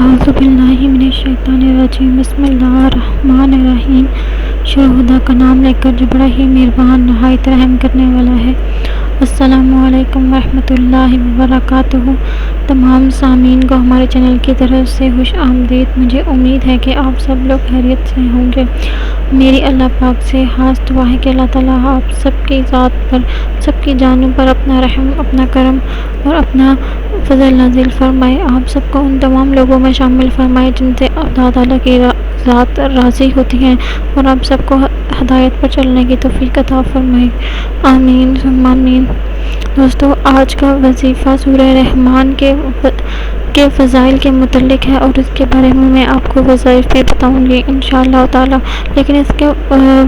اعوذ باللہ من الشیطان الرجیم بسم اللہ الرحمن الرحیم۔ شروع خدا کا نام لے کر جو بڑا ہی مہربان نہایت رحم کرنے والا ہے۔ السلام علیکم ورحمۃ اللہ وبرکاتہ۔ تمام سامعین کو ہمارے چینل کی طرف سے خوش آمدید۔ مجھے امید ہے کہ آپ سب لوگ خیریت سے ہوں گے۔ میری اللہ پاک سے خاص دعا ہے کہ اللہ تعالیٰ آپ سب کی ذات پر، سب کی جانوں پر اپنا رحم، اپنا کرم اور اپنا فضل نازل فرمائے۔ آپ سب کو ان تمام لوگوں میں شامل فرمائے جن سے اللہ تعالیٰ کی ذات راضی ہوتی ہیں، اور آپ سب کو ہدایت پر چلنے کی توفیق عطا فرمائے۔ آمین ثم آمین۔ دوستو، آج کا وظیفہ سورہ رحمان کے فضائل کے متعلق ہے، اور اس کے بارے میں میں آپ کو وظائف بھی بتاؤں گی انشاءاللہ تعالیٰ۔ لیکن اس کے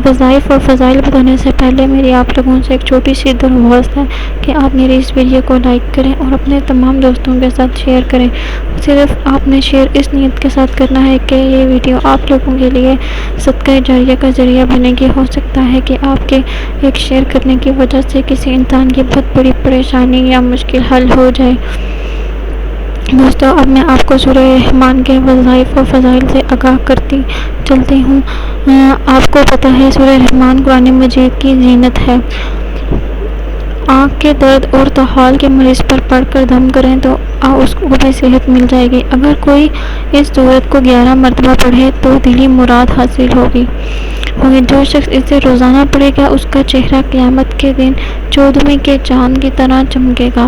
وظائف اور فضائل بتانے سے پہلے میری آپ لوگوں سے ایک چھوٹی سی درخواست ہے کہ آپ میری اس ویڈیو کو لائک کریں اور اپنے تمام دوستوں کے ساتھ شیئر کریں۔ صرف آپ نے شیئر اس نیت کے ساتھ کرنا ہے کہ یہ ویڈیو آپ لوگوں کے لیے صدقہ جاریہ کا ذریعہ بنے گی۔ ہو سکتا ہے کہ آپ کے ایک شیئر کرنے کی وجہ سے کسی انسان کی بہت بڑی پریشانی یا مشکل حل ہو جائے۔ دوستو، اب میں آپ کو سورہ رحمان کے وظائف و فضائل سے آگاہ کرتی چلتی ہوں۔ آپ کو پتہ ہے سورہ رحمان قرآن مجید کی زینت ہے۔ آنکھ کے درد اور طحال کے مریض پر پڑھ کر دم کریں تو اس کو بھی صحت مل جائے گی۔ اگر کوئی اس سورت کو 11 مرتبہ پڑھے تو دلی مراد حاصل ہوگی۔ جو شخص اسے روزانہ پڑھے گا اس کا چہرہ قیامت کے دن 14ویں کے چاند کی طرح چمکے گا۔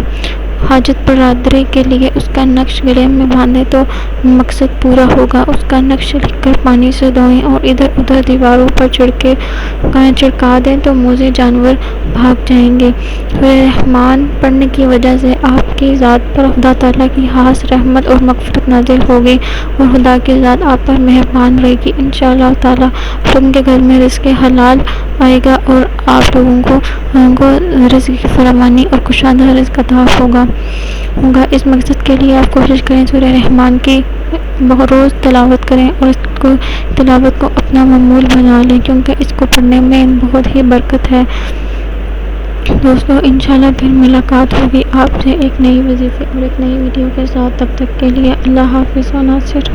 حاجت برادری کے لیے اس کا نقش گلے میں باندھیں تو مقصد پورا ہوگا۔ اس کا نقش لکھ کر پانی سے دھوئیں اور ادھر ادھر دیواروں پر چھڑکا دیں تو موذی جانور بھاگ جائیں گے۔ سورہ رحمان پڑھنے کی وجہ سے آپ کی ذات پر خدا تعالیٰ کی خاص رحمت اور مغفرت نازل ہوگی، اور خدا کی ذات آپ پر مہربان رہے گی انشاءاللہ تعالیٰ۔ ان کے گھر میں رزق حلال آئے گا اور آپ لوگوں کو رزق کی فراوانی اور کشادہ رزق عطا ہوگا۔ اس مقصد کے لیے آپ کوشش کریں سورہ رحمان کی روز تلاوت کریں، اور اس کو تلاوت کو اپنا معمول بنا لیں، کیونکہ اس کو پڑھنے میں بہت ہی برکت ہے۔ دوستو، انشاءاللہ پھر ملاقات ہوگی آپ سے ایک نئی وظیفے اور ایک نئی ویڈیو کے ساتھ۔ تب تک کے لیے اللہ حافظ و ناصر۔